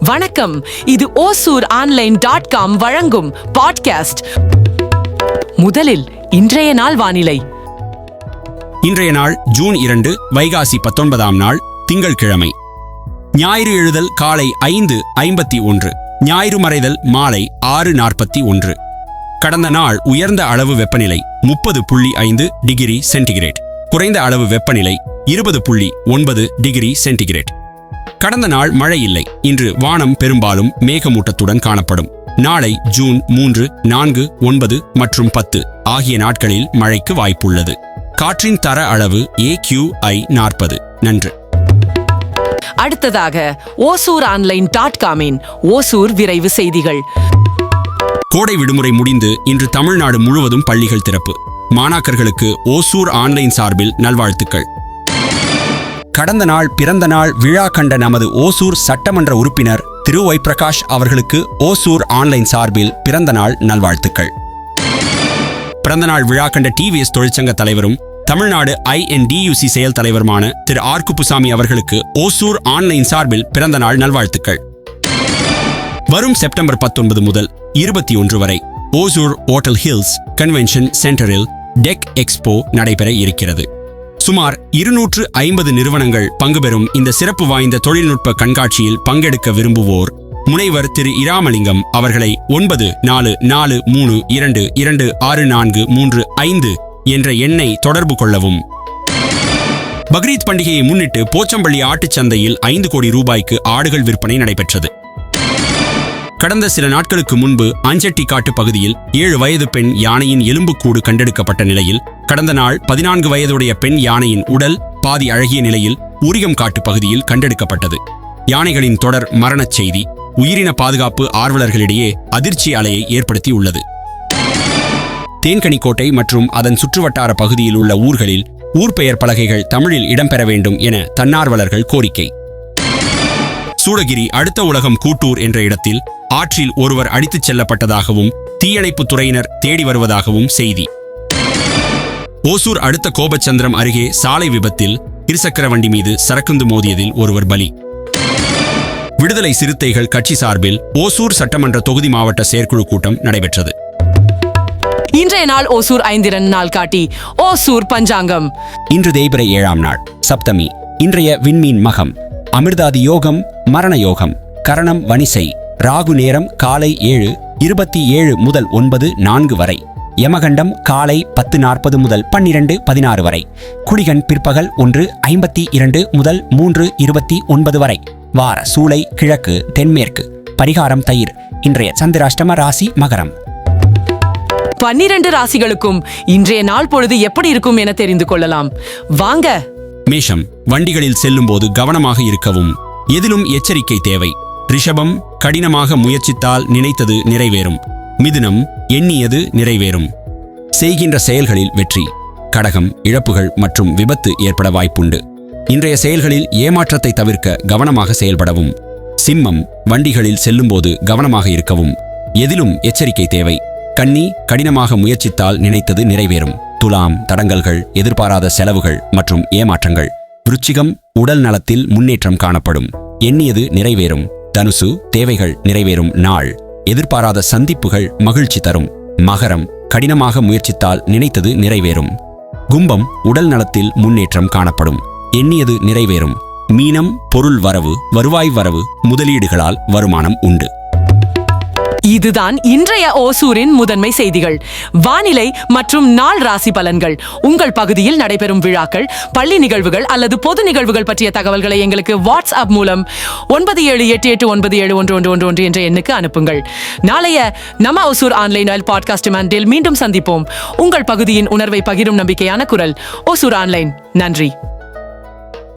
வணக்கம், இது OSUROnline.com வழங்கும் பாட்காஸ்ட். முதலில் இன்றைய நாள் வானிலை. இன்றைய நாள் ஜூன் 2 வைகாசி 19ஆம் நாள் திங்கட்கிழமை. ஞாயிறு எழுதல் காலை 5:51, ஞாயிறு மறைதல் மாலை 6:41. கடந்த நாள் உயர்ந்த அளவு வெப்பநிலை 30.5 டிகிரி சென்டிகிரேட், குறைந்த அளவு வெப்பநிலை 20.9 டிகிரி சென்டிகிரேட். கடந்த நாள் மழை இல்லை. இன்று வானம் பெரும்பாலும் மேகமூட்டத்துடன் காணப்படும். நாளை ஜூன் 3, 4, 9 மற்றும் 10 ஆகிய நாட்களில் மழைக்கு வாய்ப்புள்ளது. காற்றின் தர அளவு AQI 40. நன்று. அடுத்ததாக OSUROnline.com-இன் ஓசூர் விரைவு செய்திகள். கோடை விடுமுறை முடிந்து இன்று தமிழ்நாடு முழுவதும் பள்ளிகள் திறப்பு. மாணாக்கர்களுக்கு ஓசூர் ஆன்லைன் சார்பில் நல்வாழ்த்துக்கள். கடந்த நாள் பிறந்த நாள் விழா கண்ட நமது ஓசூர் சட்டமன்ற உறுப்பினர் திரு ஒய் பிரகாஷ் அவர்களுக்கு ஓசூர் ஆன்லைன் சார்பில் பிறந்த நாள் நல்வாழ்த்துக்கள். பிறந்தநாள் விழா கண்ட TVS தொழிற்சங்க தலைவரும் தமிழ்நாடு INDUC செயல் தலைவருமான திரு R. குப்புசாமி அவர்களுக்கு ஓசூர் ஆன்லைன் சார்பில் பிறந்த நாள் நல்வாழ்த்துக்கள். வரும் செப்டம்பர் 19 முதல் 21 வரை ஓசூர் ஓட்டல் ஹில்ஸ் கன்வென்ஷன் சென்டரில் டெக் எக்ஸ்போ நடைபெற இருக்கிறது. சுமார் 250 நிறுவனங்கள் பங்குபெறும் இந்த சிறப்பு வாய்ந்த தொழில்நுட்ப கண்காட்சியில் பங்கெடுக்க விரும்புவோர் முனைவர் திரு இராமலிங்கம் அவர்களை 9442226435 என்ற எண்ணை தொடர்பு கொள்ளவும். பக்ரீத் பண்டிகையை முன்னிட்டு போச்சம்பள்ளி ஆட்டுச்சந்தையில் 5 கோடி ரூபாய்க்கு ஆடுகள் விற்பனை நடைபெற்றது. கடந்த சில நாட்களுக்கு முன்பு அஞ்செட்டிக்காட்டு பகுதியில் 7 வயது பெண் யானையின் எலும்புக்கூடு கண்டெடுக்கப்பட்ட நிலையில் கடந்த நாள் 14 வயதுடைய பெண் யானையின் உடல் பாதி அழகிய நிலையில் ஊரிகம்காட்டு பகுதியில் கண்டெடுக்கப்பட்டது. யானைகளின் தொடர் மரணச் செய்தி உயிரின பாதுகாப்பு ஆர்வலர்களிடையே அதிர்ச்சி அலையை ஏற்படுத்தியுள்ளது. தேன்கனிக்கோட்டை மற்றும் அதன் சுற்றுவட்டார பகுதியில் உள்ள ஊர்களில் ஊர்பெயர் பலகைகள் தமிழில் இடம்பெற வேண்டும் என தன்னார்வலர்கள் கோரிக்கை. சூளகிரி அடுத்த உலகம் கூட்டூர் என்ற இடத்தில் ஆற்றில் ஒருவர் அடித்துச் செல்லப்பட்டதாகவும் தீயணைப்புத் துறையினர் தேடி வருவதாகவும் செய்தி. ஓசூர் அடுத்த கோபச்சந்திரம் அருகே சாலை விபத்தில் இருசக்கர வண்டி மீது சரக்குந்து மோதியதில் ஒருவர் பலி. விடுதலை சிறுத்தைகள் கட்சி சார்பில் ஓசூர் சட்டமன்ற தொகுதி மாவட்ட செயற்குழு கூட்டம் நடைபெற்றது. இன்றைய நாள் ஓசூர் ஐந்திரன் நாள் காட்டி ஓசூர் பஞ்சாங்கம். இன்று தேய்பிறை 7ஆம் நாள் சப்தமி. இன்றைய விண்மீன் மகம், அமிர்தாதி யோகம், மரண யோகம், கரணம் வனிசை, ராகு நேரம் காலை 7:27 முதல் 9:04 வரை, யமகண்டம் காலை 10:40 முதல் 12:16 வரை, குடிகன் பிற்பகல் 1:52 முதல் 3:29 வரை. வார சூளை கிழக்கு தென்மேற்கு. பரிகாரம் தயிர். இன்றைய சந்திராஷ்டம ராசி மகரம். 12 ராசிகளுக்கும் இன்றைய நாள் பொழுது எப்படி இருக்கும் என தெரிந்து கொள்ளலாம். வாங்க. மேஷம், வண்டிகளில் செல்லும் போது கவனமாக இருக்கவும். எதிலும் எச்சரிக்கை தேவை. ரிஷபம், கடினமாக முயற்சித்தால் நினைத்தது நிறைவேறும். மிதுனம், எண்ணியது நிறைவேறும். செய்கின்ற செயல்களில் வெற்றி. கடகம், இழப்புகள் மற்றும் விபத்து ஏற்பட வாய்ப்புண்டு. இன்றைய செயல்களில் ஏமாற்றத்தை தவிர்க்க கவனமாக செயல்படவும். சிம்மம், வண்டிகளில் செல்லும்போது கவனமாக இருக்கவும். எதிலும் எச்சரிக்கை தேவை. கன்னி, கடினமாக முயற்சித்தால் நினைத்தது நிறைவேறும். துலாம், தடங்கல்கள், எதிர்பாராத செலவுகள் மற்றும் ஏமாற்றங்கள். விருச்சிகம், உடல் நலத்தில் முன்னேற்றம் காணப்படும். எண்ணியது நிறைவேறும். தனுசு, தேவைகள் நிறைவேறும் நாள். எதிர்பாராத சந்திப்புகள் மகிழ்ச்சி தரும். மகரம், கடினமாக முயற்சித்தால் நினைத்தது நிறைவேறும். கும்பம், உடல் நலத்தில் முன்னேற்றம் காணப்படும். எண்ணியது நிறைவேறும். மீனம், பொருள் வரவு, வருவாய் வரவு, முதலீடுகளால் வருமானம் உண்டு. இதுதான் இன்றைய ஓசூரின் முதன்மை செய்திகள். வானிலை மற்றும் நாள் ராசி பலன்கள். உங்கள் பகுதியில் நடைபெறும் விழாக்கள், பள்ளி நிகழ்வுகள் அல்லது பொது நிகழ்வுகள் பற்றிய தகவல்களை எங்களுக்கு வாட்ஸ்அப் மூலம் 9788971111 என்ற எண்ணுக்கு அனுப்புங்கள். நாளைய நம்ம ஓசூர் ஆன்லைன் பாட்காஸ்ட் மீண்டும் சந்திப்போம். உங்கள் பகுதியின் உணர்வை பகிரும் நம்பிக்கையான குரல் ஓசூர் ஆன்லைன். நன்றி.